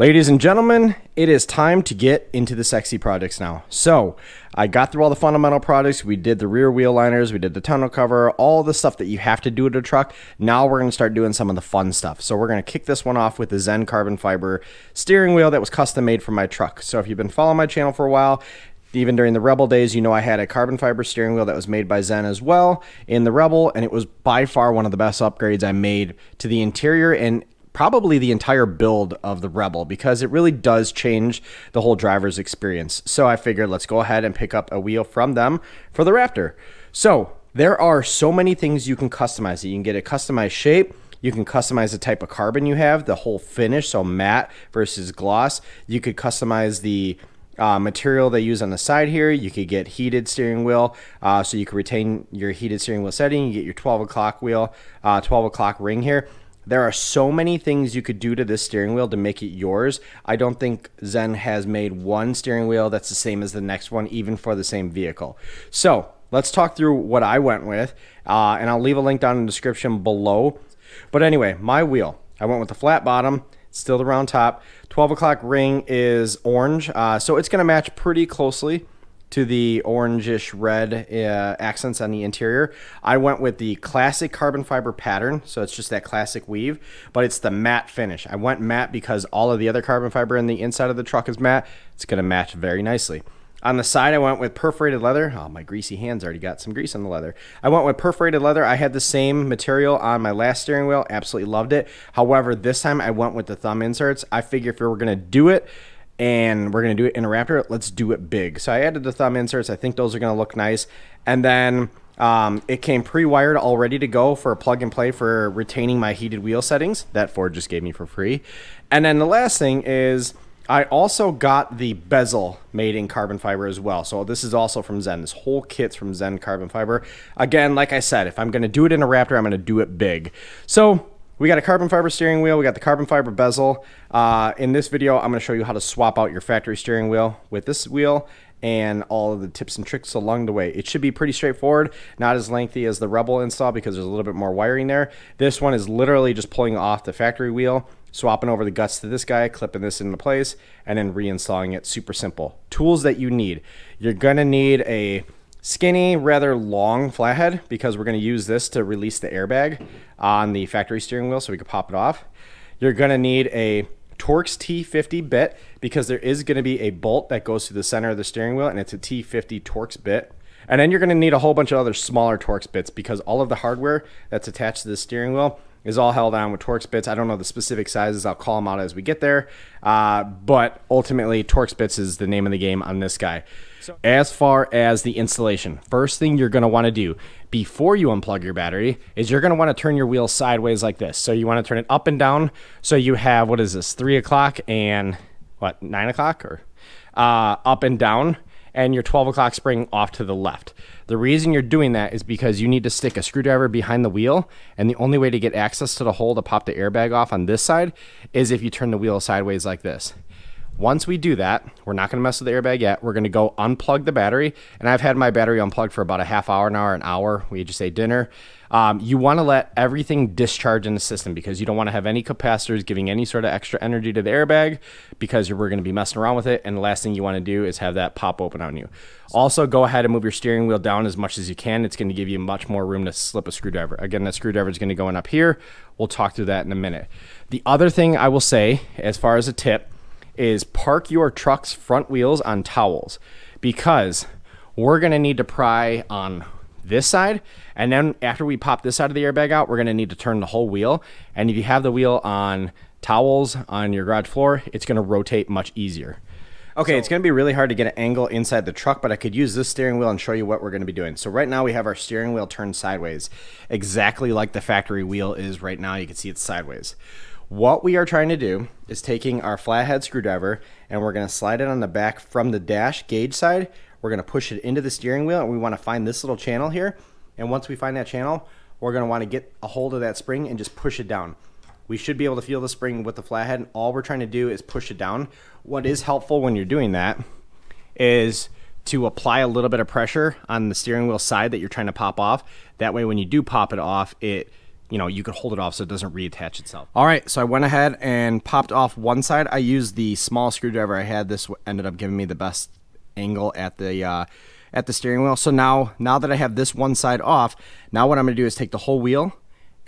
Ladies and gentlemen, it is time to get into the sexy projects now. So I got through all the fundamental projects. We did the rear wheel liners, we did the tonneau cover, all the stuff that you have to do to a truck. Now we're going to start doing some of the fun stuff. So we're going to kick this one off with the ZEN carbon fiber steering wheel that was custom made for my truck. So if you've been following my channel for a while, even during the Rebel days, you know I had a carbon fiber steering wheel that was made by ZEN as well in the Rebel, and it was by far one of the best upgrades I made to the interior and probably the entire build of the Rebel, because it really does change the whole driver's experience. So I figured let's go ahead and pick up a wheel from them for the Raptor. So there are so many things you can customize. You can get a customized shape. You can customize the type of carbon you have, the whole finish, so matte versus gloss. You could customize the material they use on the side here. You could get heated steering wheel, so you can retain your heated steering wheel setting. You get your 12 o'clock wheel, 12 o'clock ring here. There are so many things you could do to this steering wheel to make it yours. I don't think ZEN has made one steering wheel that's the same as the next one, even for the same vehicle. So let's talk through what I went with, and I'll leave a link down in the description below. But anyway, my wheel, I went with the flat bottom, still the round top. 12 o'clock ring is orange, so it's going to match pretty closely to the orangish red accents on the interior. I went with the classic carbon fiber pattern, so it's just that classic weave, but it's the matte finish. I went matte because all of the other carbon fiber in the inside of the truck is matte. It's going to match very nicely. On the side, I went with perforated leather. Oh, my greasy hands already got some grease on the leather. I went with perforated leather. I had the same material on my last steering wheel. Absolutely loved it. However, this time I went with the thumb inserts. I figure if we were going to do it, and we're going to do it in a Raptor, let's do it big. So I added the thumb inserts. I think those are going to look nice. And then it came pre-wired, all ready to go for a plug and play for retaining my heated wheel settings that Ford just gave me for free. And then the last thing is I also got the bezel made in carbon fiber as well. So this is also from ZEN. This whole kit's from ZEN carbon fiber. Again, like I said, if I'm going to do it in a Raptor, I'm going to do it big. So we got a carbon fiber steering wheel. We got the carbon fiber bezel. In this video, I'm going to show you how to swap out your factory steering wheel with this wheel and all of the tips and tricks along the way. It should be pretty straightforward, not as lengthy as the Rebel install because there's a little bit more wiring there. This one is literally just pulling off the factory wheel, swapping over the guts to this guy, clipping this into place, and then reinstalling it. Super simple. Tools that you need. You're going to need a skinny, rather long flathead because we're going to use this to release the airbag on the factory steering wheel so we can pop it off. You're going to need a Torx T50 bit because there is going to be a bolt that goes through the center of the steering wheel, and it's a T50 Torx bit. And then you're going to need a whole bunch of other smaller Torx bits because all of the hardware that's attached to the steering wheel is all held on with Torx bits. I don't know the specific sizes. I'll call them out as we get there. But ultimately, Torx bits is the name of the game on this guy. So as far as the installation, first thing you're going to want to do before you unplug your battery is you're going to want to turn your wheel sideways like this. So you want to turn it up and down. So you have, what is this, 3 o'clock and what, 9 o'clock or up and down, and your 12 o'clock spring off to the left. The reason you're doing that is because you need to stick a screwdriver behind the wheel, and the only way to get access to the hole to pop the airbag off on this side is if you turn the wheel sideways like this. Once we do that, we're not going to mess with the airbag yet. We're going to go unplug the battery, and I've had my battery unplugged for about a half hour, an hour. We just ate dinner. You want to let everything discharge in the system because you don't want to have any capacitors giving any sort of extra energy to the airbag because we're going to be messing around with it, and the last thing you want to do is have that pop open on you. Also, go ahead and move your steering wheel down as much as you can. It's going to give you much more room to slip a screwdriver. Again, that screwdriver is going to go in up here. We'll talk through that in a minute. The other thing I will say as far as a tip is park your truck's front wheels on towels because we're going to need to pry on this side, and then after we pop this side of the airbag out, we're going to need to turn the whole wheel. And if you have the wheel on towels on your garage floor, it's going to rotate much easier. Okay, it's going to be really hard to get an angle inside the truck, but I could use this steering wheel and show you what we're going to be doing. So right now we have our steering wheel turned sideways, exactly like the factory wheel is right now. You can see it's sideways. What we are trying to do is taking our flathead screwdriver, and we're going to slide it on the back from the dash gauge side. We're going to push it into the steering wheel, and we want to find this little channel here. And once we find that channel, we're going to want to get a hold of that spring and just push it down. We should be able to feel the spring with the flathead, and all we're trying to do is push it down. What is helpful when you're doing that is to apply a little bit of pressure on the steering wheel side that you're trying to pop off. That way when you do pop it off, it you know, you could hold it off so it doesn't reattach itself. All right, so I went ahead and popped off one side. I used the small screwdriver I had. This ended up giving me the best angle at the steering wheel. So now that I have this one side off, now what I'm gonna do is take the whole wheel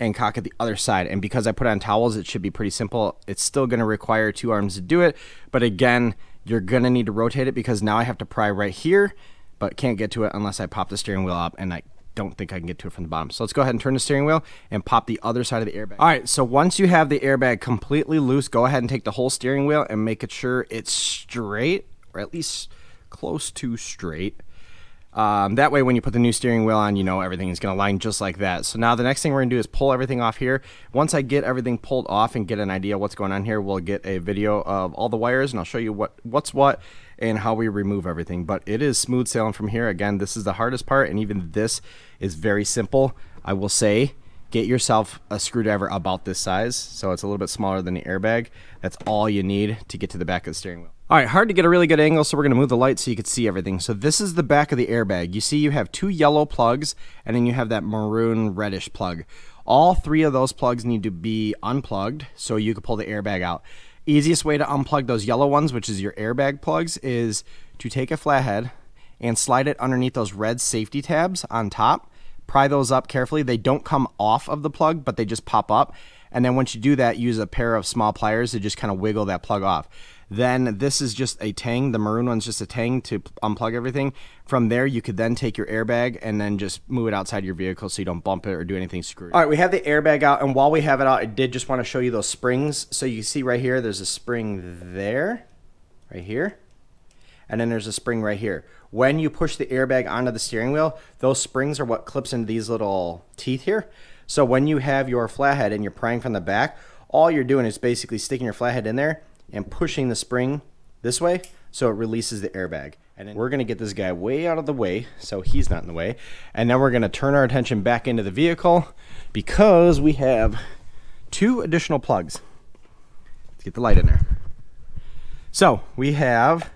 and cock at the other side. And because I put on towels, it should be pretty simple. It's still gonna require 2 arms to do it, but again, you're gonna need to rotate it because now I have to pry right here, but can't get to it unless I pop the steering wheel up, and I don't think I can get to it from the bottom. So let's go ahead and turn the steering wheel and pop the other side of the airbag. All right, so once you have the airbag completely loose, go ahead and take the whole steering wheel and make it sure it's straight, or at least close to straight. That way when you put the new steering wheel on, you know everything is going to line just like that. So now the next thing we're going to do is pull everything off here. Once I get everything pulled off and get an idea what's going on here, we'll get a video of all the wires, and I'll show you what's what and how we remove everything. But it is smooth sailing from here. Again, this is the hardest part, and even this is very simple. I will say, get yourself a screwdriver about this size, so it's a little bit smaller than the airbag. That's all you need to get to the back of the steering wheel. All right, hard to get a really good angle, so we're gonna move the light so you can see everything. So this is the back of the airbag. You see you have 2 yellow plugs, and then you have that maroon reddish plug. All 3 of those plugs need to be unplugged so you can pull the airbag out. Easiest way to unplug those yellow ones, which is your airbag plugs, is to take a flathead and slide it underneath those red safety tabs on top. Pry those up carefully. They don't come off of the plug, but they just pop up. And then once you do that, use a pair of small pliers to just kind of wiggle that plug off. Then this is just a tang. The maroon one's just a tang to unplug everything. From there, you could then take your airbag and then just move it outside your vehicle so you don't bump it or do anything screwy. All right, we have the airbag out, and while we have it out, I did just want to show you those springs. So you see right here, there's a spring there, right here, and then there's a spring right here. When you push the airbag onto the steering wheel, those springs are what clips into these little teeth here. So when you have your flathead and you're prying from the back, all you're doing is basically sticking your flathead in there and pushing the spring this way so it releases the airbag. And then we're gonna get this guy way out of the way so he's not in the way. And then we're gonna turn our attention back into the vehicle because we have 2 additional plugs. Let's get the light in there. So we have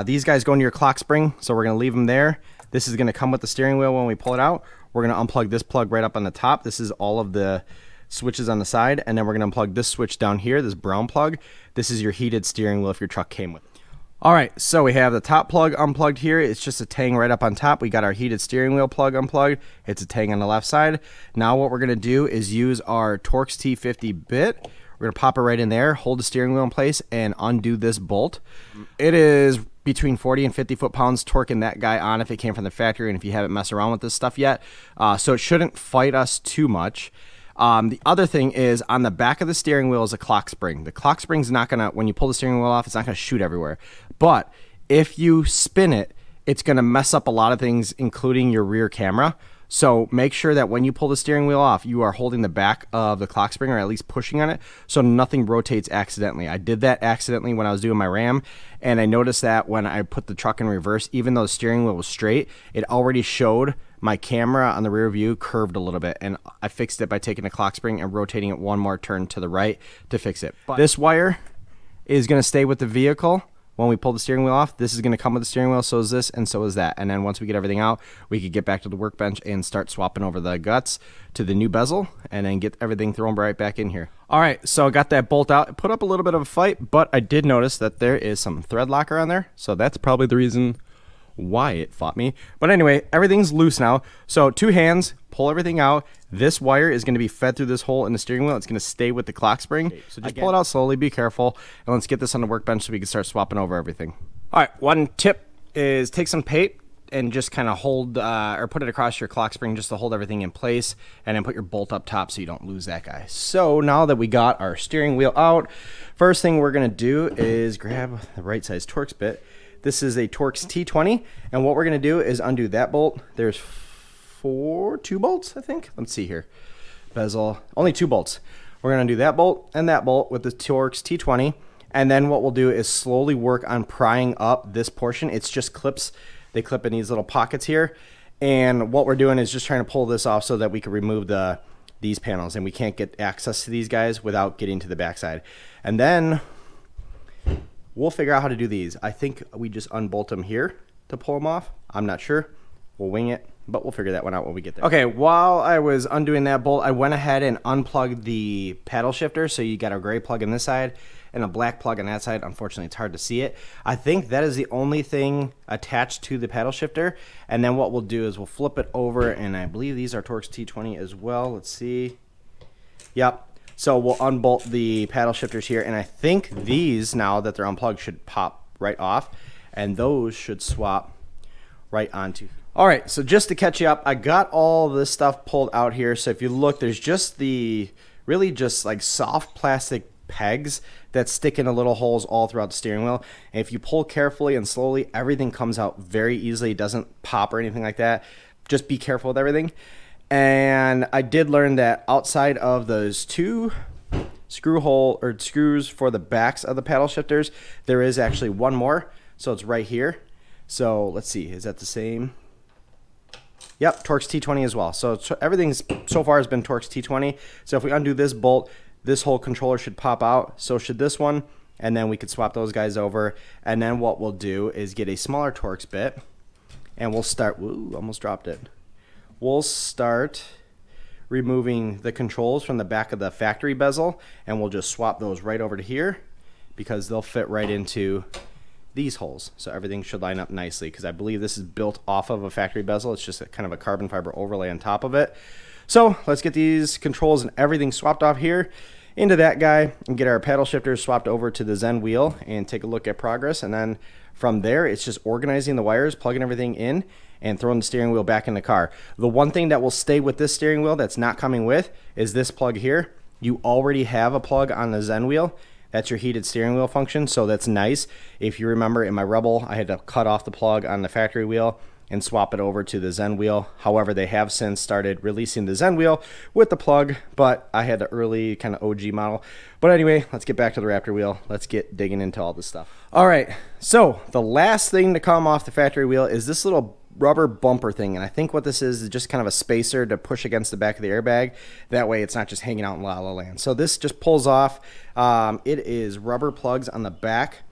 these guys go into your clock spring, so we're gonna leave them there. This is gonna come with the steering wheel when we pull it out. We're gonna unplug this plug right up on the top. This is all of the switches on the side, and then we're gonna unplug this switch down here, this brown plug. This is your heated steering wheel if your truck came with it. All right, so we have the top plug unplugged here. It's just a tang right up on top. We got our heated steering wheel plug unplugged. It's a tang on the left side. Now what we're gonna do is use our Torx T50 bit. We're gonna pop it right in there, hold the steering wheel in place, and undo this bolt. It is between 40 and 50 foot-pounds torquing that guy on if it came from the factory and if you haven't messed around with this stuff yet. So it shouldn't fight us too much. The other thing is on the back of the steering wheel is a clock spring. The clock spring's not gonna, when you pull the steering wheel off, it's not gonna shoot everywhere. But if you spin it, it's gonna mess up a lot of things, including your rear camera. So make sure that when you pull the steering wheel off, you are holding the back of the clock spring or at least pushing on it so nothing rotates accidentally. I did that accidentally when I was doing my Ram, and I noticed that when I put the truck in reverse, even though the steering wheel was straight, it already showed my camera on the rear view curved a little bit, and I fixed it by taking the clock spring and rotating it one more turn to the right to fix it. But this wire is going to stay with the vehicle. When we pull the steering wheel off, this is going to come with the steering wheel, so is this, and so is that. And then once we get everything out, we could get back to the workbench and start swapping over the guts to the new bezel and then get everything thrown right back in here. All right, so I got that bolt out. It put up a little bit of a fight, but I did notice that there is some thread locker on there, so that's probably the reason why it fought me. But anyway, everything's loose now. So 2 hands, pull everything out. This wire is going to be fed through this hole in the steering wheel. It's going to stay with the clock spring. So just pull it out slowly, be careful, and let's get this on the workbench so we can start swapping over everything. All right, one tip is take some tape and just kind of hold or put it across your clock spring just to hold everything in place, and then put your bolt up top so you don't lose that guy. So now that we got our steering wheel out, first thing we're going to do is grab the right size Torx bit. This is a Torx T20, and what we're going to do is undo that bolt. There's 2 bolts, I think. Let's see here. Bezel, only 2 bolts. We're going to undo that bolt and that bolt with the Torx T20, and then what we'll do is slowly work on prying up this portion. It's just clips. They clip in these little pockets here, and what we're doing is just trying to pull this off so that we can remove these panels, and we can't get access to these guys without getting to the backside. And then we'll figure out how to do these. I think we just unbolt them here to pull them off. I'm not sure. We'll wing it but we'll figure that one out when we get there. Okay, while I was undoing that bolt, I went ahead and unplugged the paddle shifter. So you got a gray plug on this side and a black plug on that side. Unfortunately, it's hard to see it. I think that is the only thing attached to the paddle shifter. And then what we'll do is we'll flip it over, and I believe these are Torx T20 as well. Let's see. Yep. So we'll unbolt the paddle shifters here, and I think these, now that they're unplugged, should pop right off, and those should swap right onto. All right, so just to catch you up, I got all this stuff pulled out here. So if you look, there's just the really just like soft plastic pegs that stick into little holes all throughout the steering wheel. And if you pull carefully and slowly, everything comes out very easily. It doesn't pop or anything like that. Just be careful with everything. And I did learn that outside of those two screws for the backs of the paddle shifters, there is actually one more. So it's right here. So let's see, is that the same? Yep, Torx T20 as well. So everything's so far has been Torx T20. So if we undo this bolt, this whole controller should pop out. So should this one, and then we could swap those guys over. And then what we'll do is get a smaller Torx bit, and we'll start. Woo, almost dropped it. We'll start removing the controls from the back of the factory bezel, and we'll just swap those right over to here because they'll fit right into these holes. So everything should line up nicely, because I believe this is built off of a factory bezel. It's just kind of a carbon fiber overlay on top of it. So let's get these controls and everything swapped off here into that guy and get our paddle shifters swapped over to the ZEN wheel and take a look at progress. And then from there, it's just organizing the wires, plugging everything in, and throwing the steering wheel back in the car. The one thing that will stay with this steering wheel that's not coming with is this plug here. You already have a plug on the ZEN wheel. That's your heated steering wheel function, so that's nice. If you remember, in my Rebel, I had to cut off the plug on the factory wheel and swap it over to the ZEN wheel. However, they have since started releasing the ZEN wheel with the plug, but I had the early kind of OG model. But anyway, let's get back to the Raptor wheel. Let's get digging into all this stuff. All right, so the last thing to come off the factory wheel is this little rubber bumper thing, and I think what this is just kind of a spacer to push against the back of the airbag. That way it's not just hanging out in La La Land. So this just pulls off. It is rubber plugs on the back.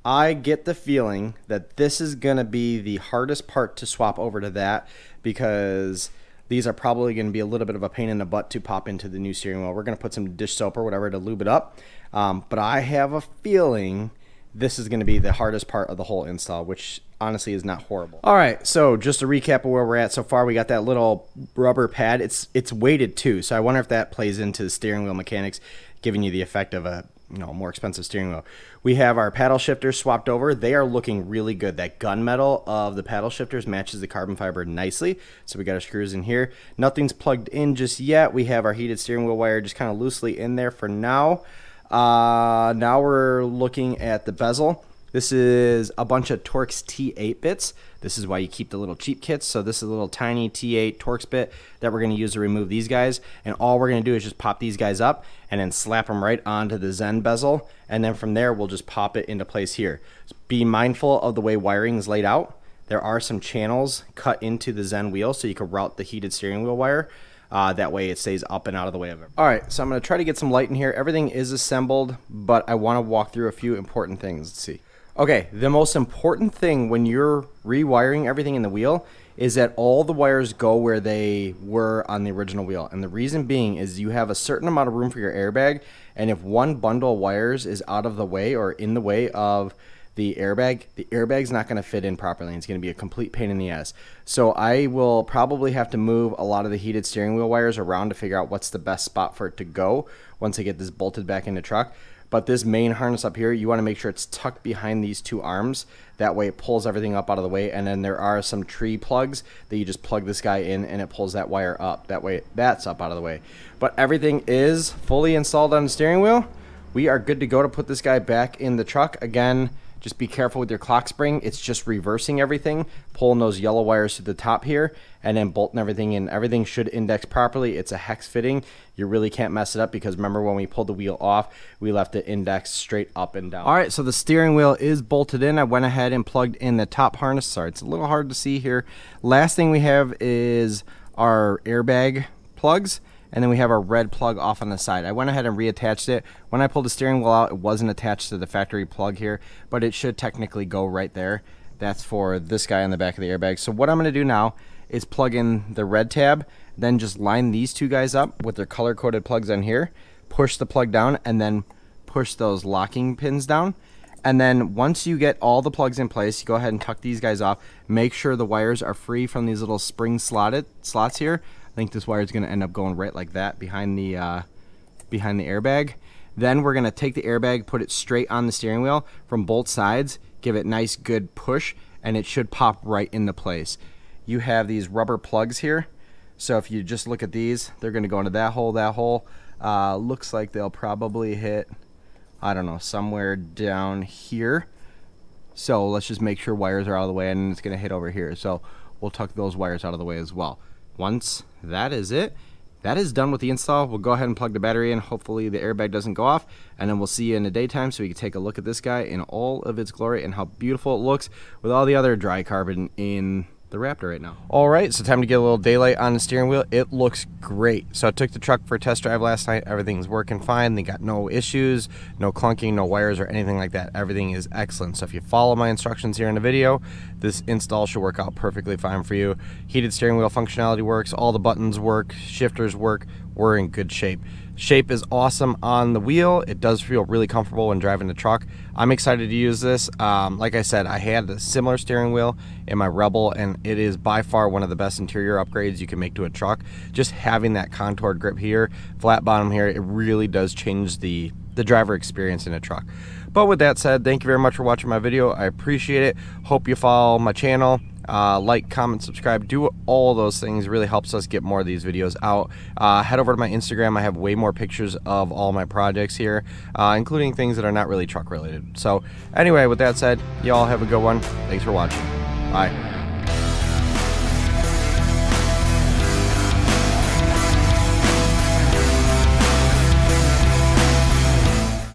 I get the feeling that this is going to be the hardest part to swap over to that, because these are probably going to be a little bit of a pain in the butt to pop into the new steering wheel. We're going to put some dish soap or whatever to lube it up, but I have a feeling this is going to be the hardest part of the whole install, which honestly is not horrible. All right, so just a recap of where we're at so far. We got that little rubber pad. It's weighted too, so I wonder if that plays into the steering wheel mechanics, giving you the effect of a more expensive steering wheel. We have our paddle shifters swapped over. They are looking really good. That gunmetal of the paddle shifters matches the carbon fiber nicely. So we got our screws in here. Nothing's plugged in just yet. We have our heated steering wheel wire just kind of loosely in there for now. Now we're looking at the bezel. This is a bunch of Torx T8 bits. This is why you keep the little cheap kits. So this is a little tiny T8 Torx bit that we're going to use to remove these guys. And all we're going to do is just pop these guys up and then slap them right onto the ZEN bezel. And then from there, we'll just pop it into place here. Be mindful of the way wiring is laid out. There are some channels cut into the ZEN wheel, so you can route the heated steering wheel wire. That way it stays up and out of the way of it. All right, so I'm going to try to get some light in here. Everything is assembled, but I want to walk through a few important things. Let's see. Okay, the most important thing when you're rewiring everything in the wheel is that all the wires go where they were on the original wheel. And the reason being is you have a certain amount of room for your airbag, and if one bundle of wires is out of the way or in the way of the airbag's not going to fit in properly, and it's going to be a complete pain in the ass. So I will probably have to move a lot of the heated steering wheel wires around to figure out what's the best spot for it to go once I get this bolted back in the truck. But this main harness up here, you want to make sure it's tucked behind these two arms. That way it pulls everything up out of the way. And then there are some tree plugs that you just plug this guy in and it pulls that wire up. That way that's up out of the way. But everything is fully installed on the steering wheel. We are good to go to put this guy back in the truck. Again, just be careful with your clock spring. It's just reversing everything, pulling those yellow wires to the top here, and then bolting everything in. Everything should index properly. It's a hex fitting. You really can't mess it up, because remember when we pulled the wheel off, we left it indexed straight up and down. All right, so the steering wheel is bolted in. I went ahead and plugged in the top harness. Sorry, it's a little hard to see here. Last thing we have is our airbag plugs. And then we have our red plug off on the side. I went ahead and reattached it. When I pulled the steering wheel out, it wasn't attached to the factory plug here, but it should technically go right there. That's for this guy on the back of the airbag. So what I'm going to do now is plug in the red tab, then just line these two guys up with their color-coded plugs on here, push the plug down, and then push those locking pins down. And then once you get all the plugs in place, you go ahead and tuck these guys off. Make sure the wires are free from these little spring slots here. I think this wire is going to end up going right like that behind the airbag. Then we're going to take the airbag, put it straight on the steering wheel from both sides, give it a nice good push, and it should pop right into place. You have these rubber plugs here. So if you just look at these, they're going to go into that hole, that hole. Looks like they'll probably hit, I don't know, somewhere down here. So let's just make sure wires are out of the way, and it's going to hit over here. So we'll tuck those wires out of the way as well. Once that is it, that is done with the install. We'll go ahead and plug the battery in. Hopefully the airbag doesn't go off, and then we'll see you in the daytime so we can take a look at this guy in all of its glory and how beautiful it looks with all the other dry carbon in the Raptor right now. All right, so time to get a little daylight on the steering wheel. It looks great. So I took the truck for a test drive last night. Everything's working fine. They got no issues, no clunking, no wires or anything like that. Everything is excellent. So if you follow my instructions here in the video, this install should work out perfectly fine for you. Heated steering wheel functionality works. All the buttons work. Shifters work. We're in good shape. Shape is awesome on the wheel. It does feel really comfortable when driving the truck. I'm excited to use this. Like I said, I had a similar steering wheel in my Rebel, and it is by far one of the best interior upgrades you can make to a truck. Just having that contoured grip here, flat bottom here, it really does change the driver experience in a truck. But with that said, thank you very much for watching my video. I appreciate it. Hope you follow my channel. Like, comment, subscribe, do all those things. It really helps us get more of these videos out. Head over to my Instagram. I have way more pictures of all my projects here, including things that are not really truck related. So anyway, with that said, y'all have a good one. Thanks for watching. Bye.